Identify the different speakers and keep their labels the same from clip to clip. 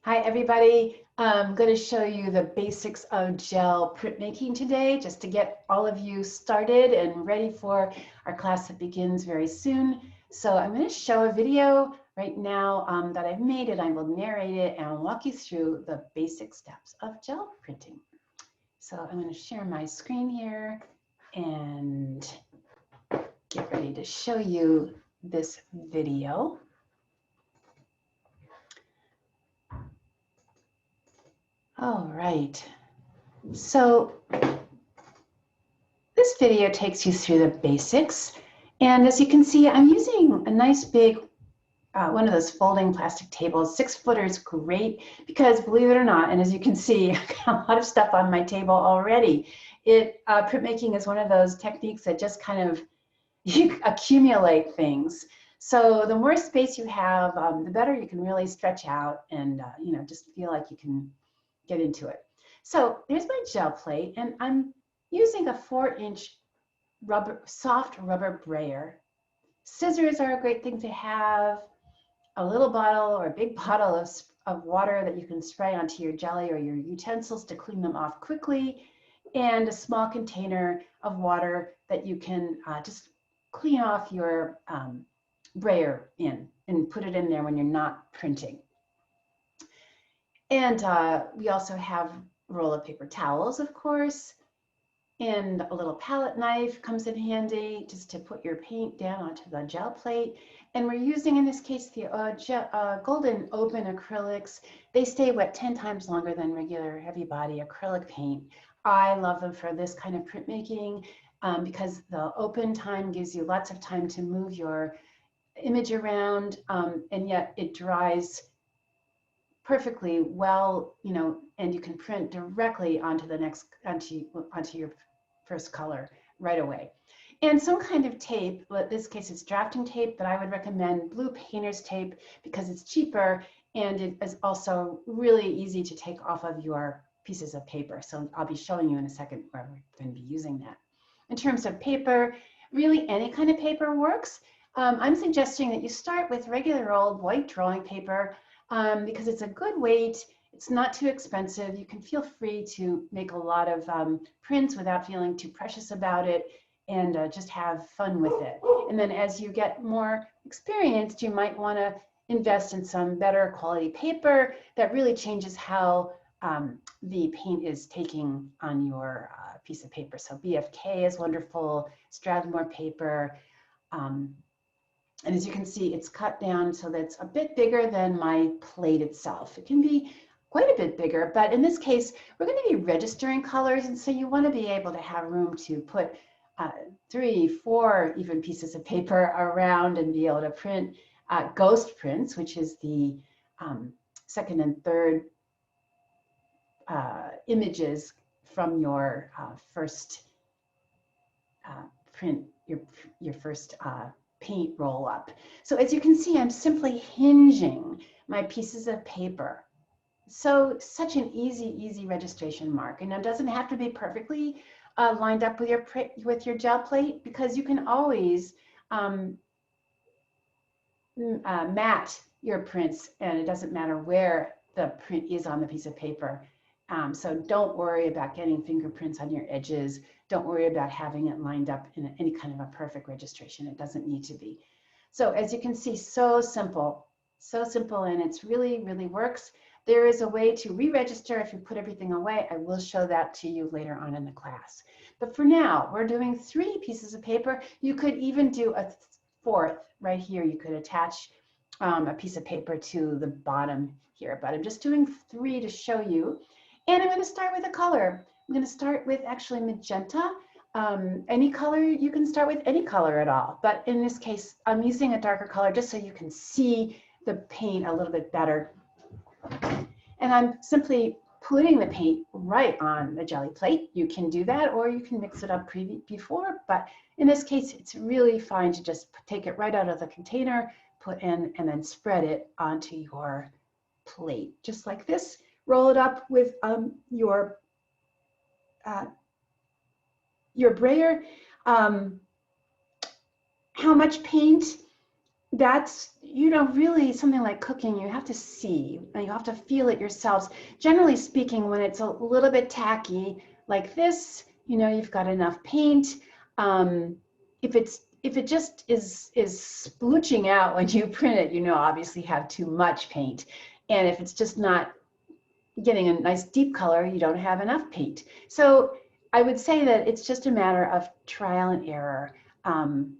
Speaker 1: Hi everybody. I'm going to show you the basics of gel printmaking today, just to get all of you started and ready for our class that begins very soon. So I'm going to show a video right now that I've made, and I will narrate it and I'll walk you through the basic steps of gel printing. So I'm going to share my screen here and get ready to show you this video. All right. So this video takes you through the basics. And as you can see, I'm using a nice big, one of those folding plastic tables. 6-footer is great because, believe it or not, and as you can see, I've got a lot of stuff on my table already. Printmaking is one of those techniques that just kind of you accumulate things. So the more space you have, the better you can really stretch out and just feel like you can get into it. So there's my gel plate, and I'm using a 4-inch soft rubber brayer. Scissors are a great thing to have. A little bottle or a big bottle of water that you can spray onto your jelly or your utensils to clean them off quickly, and a small container of water that you can just clean off your brayer in and put it in there when you're not printing. And we also have a roll of paper towels, of course, and a little palette knife comes in handy just to put your paint down onto the gel plate. And we're using, in this case, the Golden Open acrylics. They stay wet 10 times longer than regular heavy body acrylic paint. I love them for this kind of printmaking because the open time gives you lots of time to move your image around, and yet it dries perfectly well, and you can print directly onto your first color right away. And some kind of tape, but in this case it's drafting tape, but I would recommend blue painter's tape because it's cheaper and it is also really easy to take off of your pieces of paper. So I'll be showing you in a second where we're going to be using that. In terms of paper, really any kind of paper works. I'm suggesting that you start with regular old white drawing paper because it's a good weight. It's not too expensive. You can feel free to make a lot of prints without feeling too precious about it, and just have fun with it. And then as you get more experienced, you might want to invest in some better quality paper that really changes how the paint is taking on your piece of paper. So BFK is wonderful, Strathmore paper. And as you can see, it's cut down so that it's a bit bigger than my plate itself. It can be quite a bit bigger, but in this case, we're going to be registering colors, and so you want to be able to have room to put 3, 4 even pieces of paper around and be able to print ghost prints, which is the second and third images from your first print, your first paint roll up. So as you can see, I'm simply hinging my pieces of paper. So such an easy registration mark. And it doesn't have to be perfectly lined up with your gel plate, because you can always mat your prints, and it doesn't matter where the print is on the piece of paper. So don't worry about getting fingerprints on your edges. Don't worry about having it lined up in any kind of a perfect registration. It doesn't need to be. So as you can see, so simple, and it's really works. There is a way to re-register if you put everything away. I will show that to you later on in the class. But for now, we're doing 3 pieces of paper. You could even do a 4th right here. You could attach a piece of paper to the bottom here, but I'm just doing 3 to show you. And I'm going to start with a color. I'm going to start with actually magenta. Any color, you can start with any color at all. But in this case, I'm using a darker color just so you can see the paint a little bit better. And I'm simply putting the paint right on the jelly plate. You can do that, or you can mix it up before. But in this case, it's really fine to just take it right out of the container, put in, and then spread it onto your plate, just like this. Roll it up with your brayer. How much paint? that's, you know, really something like cooking. You have to see and you have to feel it yourselves. Generally speaking, when it's a little bit tacky like this, you know, you've got enough paint. If it just is splooching out when you print it, you know, obviously have too much paint. And if it's just not getting a nice deep color, you don't have enough paint. So I would say that it's just a matter of trial and error. Um,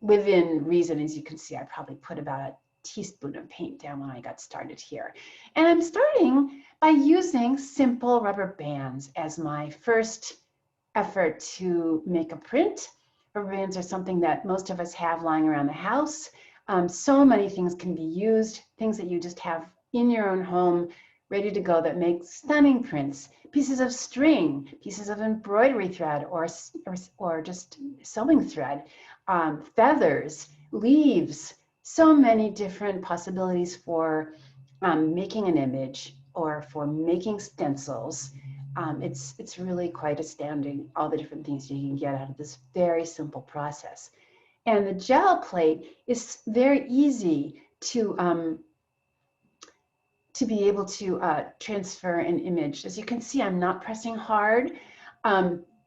Speaker 1: Within reason, as you can see, I probably put about a teaspoon of paint down when I got started here. And I'm starting by using simple rubber bands as my first effort to make a print. Rubber bands are something that most of us have lying around the house. So many things can be used, things that you just have in your own home, ready to go, that make stunning prints. Pieces of string, pieces of embroidery thread, or just sewing thread, feathers, leaves, so many different possibilities for making an image or for making stencils. It's really quite astounding, all the different things you can get out of this very simple process. And the gel plate is very easy to be able to transfer an image. As you can see, I'm not pressing hard.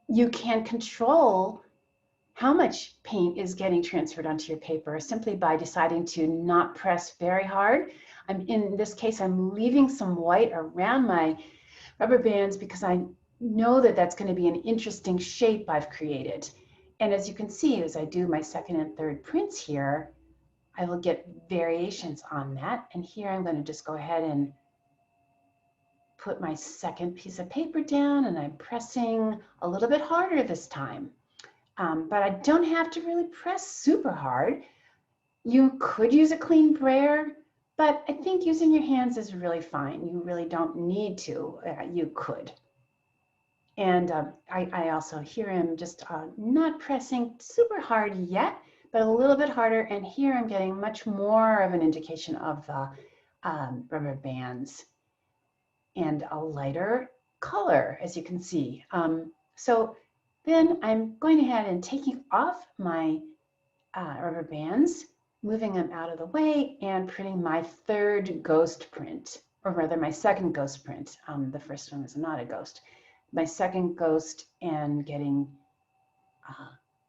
Speaker 1: You can control how much paint is getting transferred onto your paper simply by deciding to not press very hard. In this case, I'm leaving some white around my rubber bands because I know that that's going to be an interesting shape I've created. And as you can see, as I do my second and third prints here, I will get variations on that. And here I'm going to just go ahead and put my second piece of paper down, and I'm pressing a little bit harder this time. But I don't have to really press super hard. You could use a clean brayer, but I think using your hands is really fine. You really don't need to. You could. And I also here am just not pressing super hard yet, but a little bit harder. And here I'm getting much more of an indication of the rubber bands and a lighter color, as you can see. So then I'm going ahead and taking off my rubber bands, moving them out of the way, and printing my third ghost print, or rather my second ghost print. The first one was not a ghost. My second ghost, and getting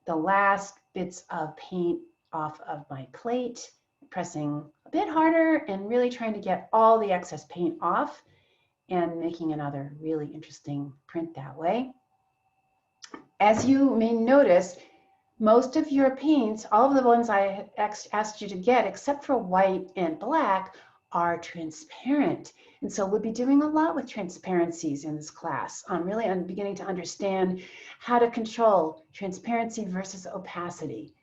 Speaker 1: the last bits of paint off of my plate, pressing a bit harder and really trying to get all the excess paint off and making another really interesting print that way. As you may notice, most of your paints, all of the ones I asked you to get, except for white and black, are transparent. And so we'll be doing a lot with transparencies in this class. I'm beginning to understand how to control transparency versus opacity.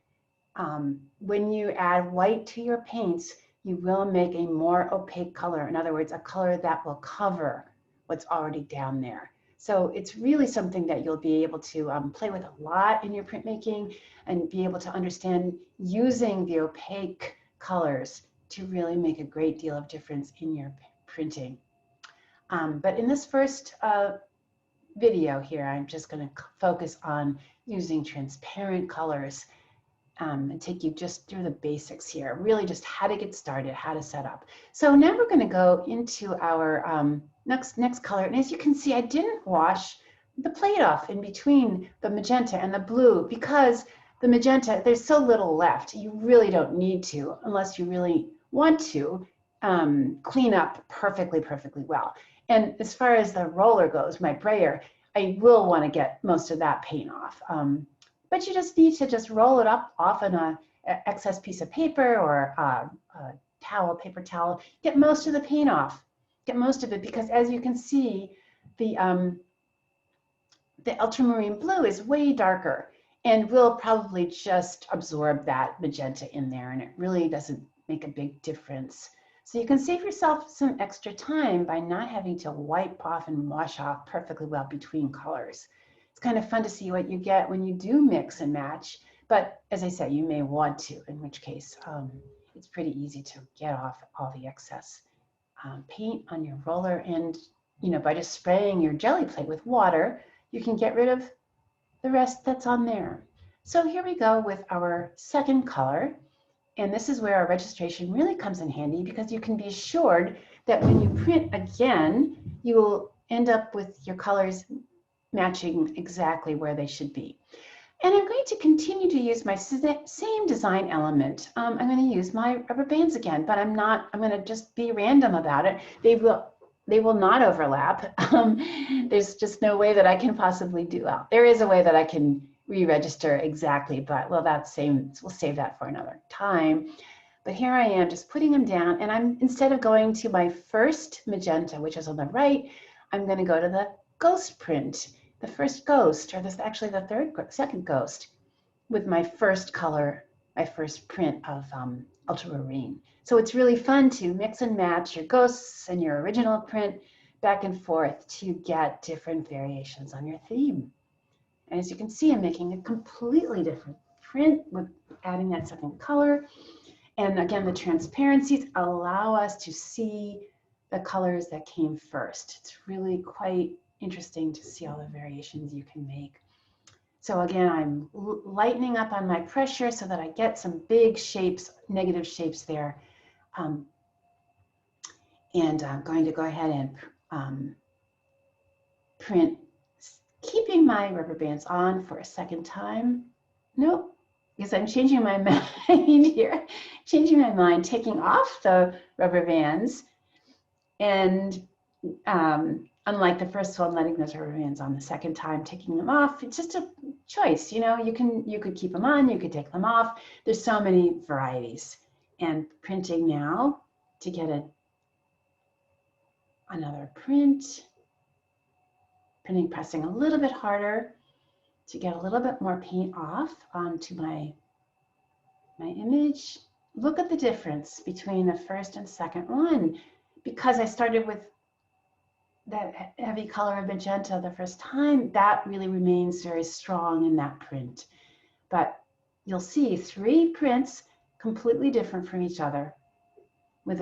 Speaker 1: When you add white to your paints, you will make a more opaque color. In other words, a color that will cover what's already down there. So it's really something that you'll be able to play with a lot in your printmaking and be able to understand using the opaque colors to really make a great deal of difference in your printing. But in this first video here, I'm just going to focus on using transparent colors and take you just through the basics here, really just how to get started, how to set up. So now we're going to go into our next color. And as you can see, I didn't wash the plate off in between the magenta and the blue because the magenta, there's so little left. You really don't need to unless you really want to clean up perfectly well. And as far as the roller goes, my brayer, I will want to get most of that paint off. But you just need to just roll it up off on a excess piece of paper or a towel, paper towel. Get most of the paint off. Get most of it because, as you can see, the ultramarine blue is way darker and will probably just absorb that magenta in there, and it really doesn't make a big difference. So you can save yourself some extra time by not having to wipe off and wash off perfectly well between colors. It's kind of fun to see what you get when you do mix and match, but as I said, you may want to, in which case it's pretty easy to get off all the excess paint on your roller. And by just spraying your jelly plate with water, you can get rid of the rest that's on there. So here we go with our second color. And this is where our registration really comes in handy, because you can be assured that when you print again, you will end up with your colors matching exactly where they should be. And I'm going to continue to use my same design element. I'm going to use my rubber bands again, but I'm going to just be random about it. They will not overlap. There's just no way that I can possibly do well. There is a way that I can re-register exactly, but well, we'll save that for another time. But here I am just putting them down, and instead of going to my first magenta, which is on the right, I'm going to go to the ghost print, the first ghost, or this actually the second ghost, with my first color, my first print of ultramarine. So it's really fun to mix and match your ghosts and your original print back and forth to get different variations on your theme. And as you can see, I'm making a completely different print with adding that second color. And again, the transparencies allow us to see the colors that came first. It's really quite interesting to see all the variations you can make. So again, I'm lightening up on my pressure so that I get some big shapes, negative shapes there. And I'm going to go ahead and print, keeping my rubber bands on for a second time. Nope, because I'm changing my mind here, changing my mind, taking off the rubber bands, and unlike the first one, letting those rubber bands on the second time, taking them off. It's just a choice, you know. You could keep them on, you could take them off. There's so many varieties. And printing now to get another print. Printing, pressing a little bit harder to get a little bit more paint off onto my image. Look at the difference between the first and second one. Because I started with that heavy color of magenta the first time, that really remains very strong in that print. But you'll see 3 prints completely different from each other.